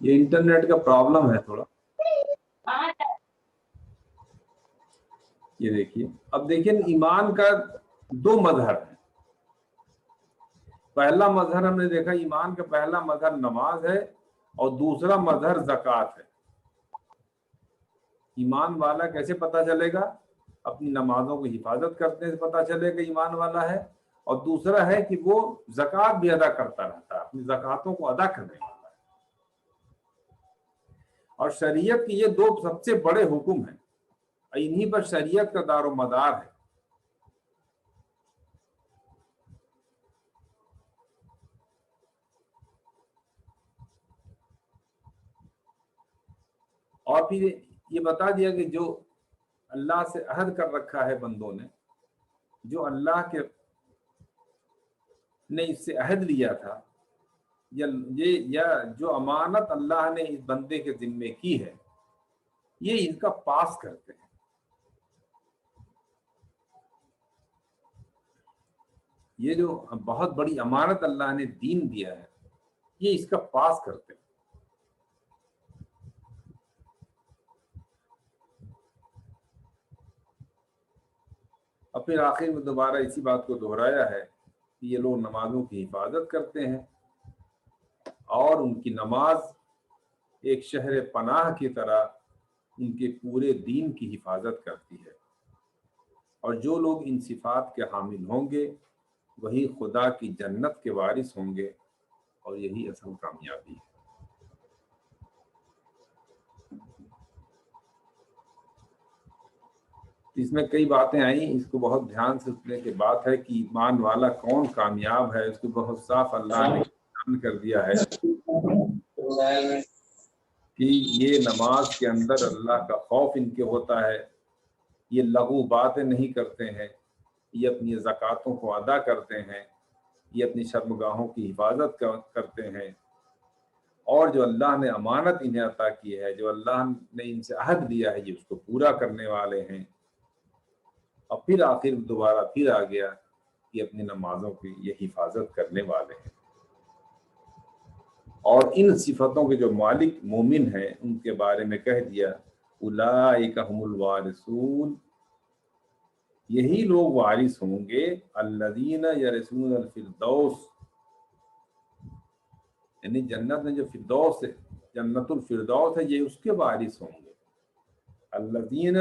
یہ انٹرنیٹ کا پرابلم ہے تھوڑا. یہ دیکھیے، اب دیکھیں ایمان کا دو مظہر ہے. پہلا مظہر ہم نے دیکھا، ایمان کا پہلا مظہر نماز ہے اور دوسرا مظہر زکوٰۃ ہے. ایمان والا کیسے پتہ چلے گا؟ اپنی نمازوں کی حفاظت کرنے سے پتہ چلے گا ایمان والا ہے، اور دوسرا ہے کہ وہ زکوٰۃ بھی ادا کرتا رہتا ہے، اپنی زکوٰتوں کو ادا کرنے والا ہے. اور شریعت کے یہ دو سب سے بڑے حکم ہیں، انہی پر شریعت کا دار و مدار ہے. اور پھر یہ بتا دیا کہ جو اللہ سے عہد کر رکھا ہے بندوں نے، جو اللہ کے نے اس سے عہد لیا تھا، یا جو امانت اللہ نے اس بندے کے ذمے کی ہے، یہ ان کا پاس کرتے ہیں. یہ جو بہت بڑی امانت اللہ نے دین دیا ہے، یہ اس کا پاس کرتے ہیں. اور پھر آخر میں دوبارہ اسی بات کو دہرایا ہے کہ یہ لوگ نمازوں کی حفاظت کرتے ہیں، اور ان کی نماز ایک شہر پناہ کی طرح ان کے پورے دین کی حفاظت کرتی ہے. اور جو لوگ ان صفات کے حامل ہوں گے وہی خدا کی جنت کے وارث ہوں گے، اور یہی اصل کامیابی ہے. اس میں کئی باتیں آئیں، اس کو بہت دھیان سے سننے کے بات ہے کہ ایمان والا کون کامیاب ہے. اس کو بہت صاف اللہ نے بیان کر دیا ہے کہ یہ نماز کے اندر اللہ کا خوف ان کے ہوتا ہے، یہ لغو باتیں نہیں کرتے ہیں، یہ اپنی زکوٰتوں کو ادا کرتے ہیں، یہ اپنی شرمگاہوں کی حفاظت کرتے ہیں، اور جو اللہ نے امانت انہیں عطا کی ہے، جو اللہ نے ان سے عہد لیا ہے، یہ اس کو پورا کرنے والے ہیں. اور پھر آخر دوبارہ پھر آ گیا کہ اپنی نمازوں کی یہ حفاظت کرنے والے ہیں. اور ان صفتوں کے جو مالک مومن ہیں ان کے بارے میں کہہ دیا اولئک هم الوارثون، یہی لوگ وارث ہوں گے، الذین یرثون الفردوس، یعنی جنت میں جو فردوس ہے، جنت الفردوس ہے، یہ اس کے وارث ہوں گے. الذین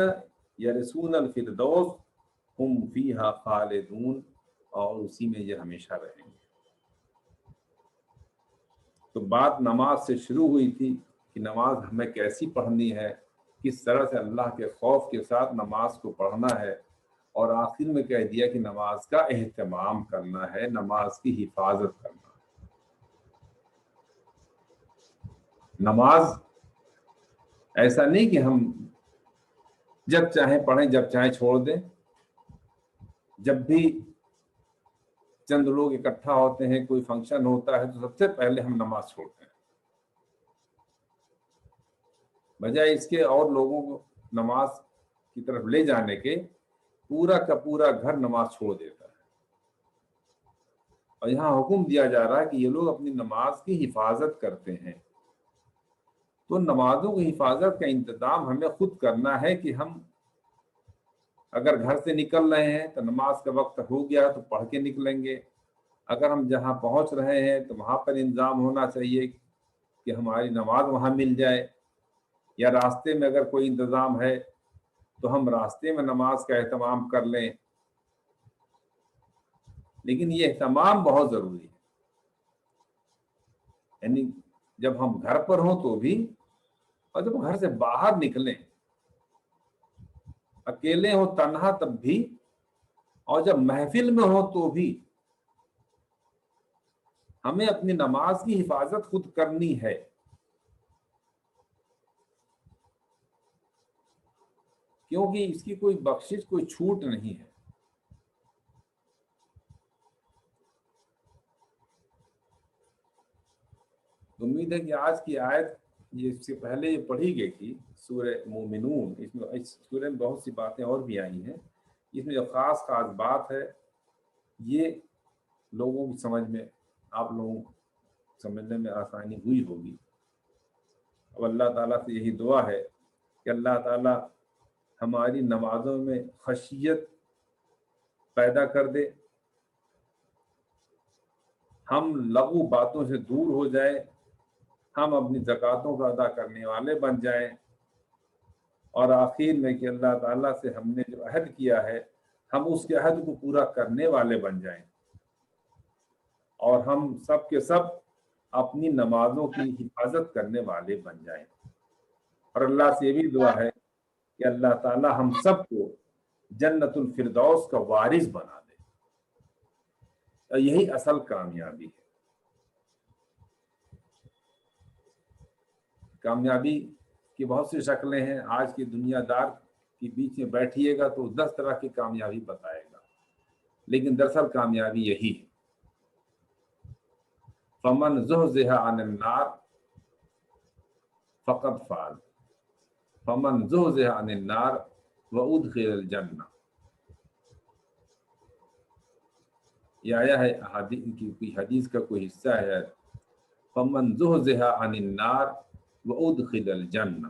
یرثون الفردوس ہم فیہا خالدون، اور اسی میں یہ ہمیشہ رہیں گے. تو بات نماز سے شروع ہوئی تھی کہ نماز ہمیں کیسی پڑھنی ہے، کس طرح سے اللہ کے خوف کے ساتھ نماز کو پڑھنا ہے، اور آخر میں کہہ دیا کہ نماز کا اہتمام کرنا ہے، نماز کی حفاظت کرنا ہے. نماز ایسا نہیں کہ ہم جب چاہیں پڑھیں جب چاہیں چھوڑ دیں. جب بھی چند لوگ اکٹھا ہوتے ہیں، کوئی فنکشن ہوتا ہے، تو سب سے پہلے ہم نماز چھوڑتے ہیں، بجائے اس کے اور لوگوں کو نماز کی طرف لے جانے کے پورا کا پورا گھر نماز چھوڑ دیتا ہے. اور یہاں حکم دیا جا رہا ہے کہ یہ لوگ اپنی نماز کی حفاظت کرتے ہیں. تو نمازوں کی حفاظت کا انتظام ہمیں خود کرنا ہے کہ ہم اگر گھر سے نکل رہے ہیں تو نماز کا وقت ہو گیا تو پڑھ کے نکلیں گے. اگر ہم جہاں پہنچ رہے ہیں تو وہاں پر انتظام ہونا چاہیے کہ ہماری نماز وہاں مل جائے، یا راستے میں اگر کوئی انتظام ہے تو ہم راستے میں نماز کا اہتمام کر لیں. لیکن یہ اہتمام بہت ضروری ہے، یعنی جب ہم گھر پر ہوں تو بھی، اور جب گھر سے باہر نکلیں، اکیلے ہوں تنہا تب بھی، اور جب محفل میں ہو تو بھی ہمیں اپنی نماز کی حفاظت خود کرنی ہے. کیونکہ اس کی کوئی بخشش، کوئی چھوٹ نہیں ہے. امید ہے کہ آج کی آیت، یہ اس سے پہلے یہ پڑھی گئی تھی سورہ مومنون، اس میں اس سورہ میں بہت سی باتیں اور بھی آئی ہیں. اس میں جو خاص بات ہے یہ لوگوں کی سمجھ میں، آپ لوگوں کو سمجھنے میں آسانی ہوئی ہوگی۔ اب اللہ تعالیٰ سے یہی دعا ہے کہ اللہ تعالیٰ ہماری نمازوں میں خشیت پیدا کر دے، ہم لغو باتوں سے دور ہو جائیں، ہم اپنی زکاتوں کا ادا کرنے والے بن جائیں، اور آخر میں کہ اللہ تعالیٰ سے ہم نے جو عہد کیا ہے ہم اس کے عہد کو پورا کرنے والے بن جائیں، اور ہم سب کے سب اپنی نمازوں کی حفاظت کرنے والے بن جائیں۔ اور اللہ سے یہ بھی دعا ہے کہ اللہ تعالیٰ ہم سب کو جنت الفردوس کا وارث بنا دے، اور یہی اصل کامیابی ہے۔ کامیابی کی بہت سی شکلیں ہیں، آج کی دنیا دار کے بیچ میں بیٹھیے گا تو 10 طرح کی کامیابی بتائے گا، لیکن دراصل کامیابی یہی ہے، فمن زحزح عن النار فقد فاز، فمن زحزح عن النار وادخل الجنہ۔ یہ آیا ہے کوئی حدیث کا کوئی حصہ ہے، فمن زحزح عن النار وادخل الجنہ،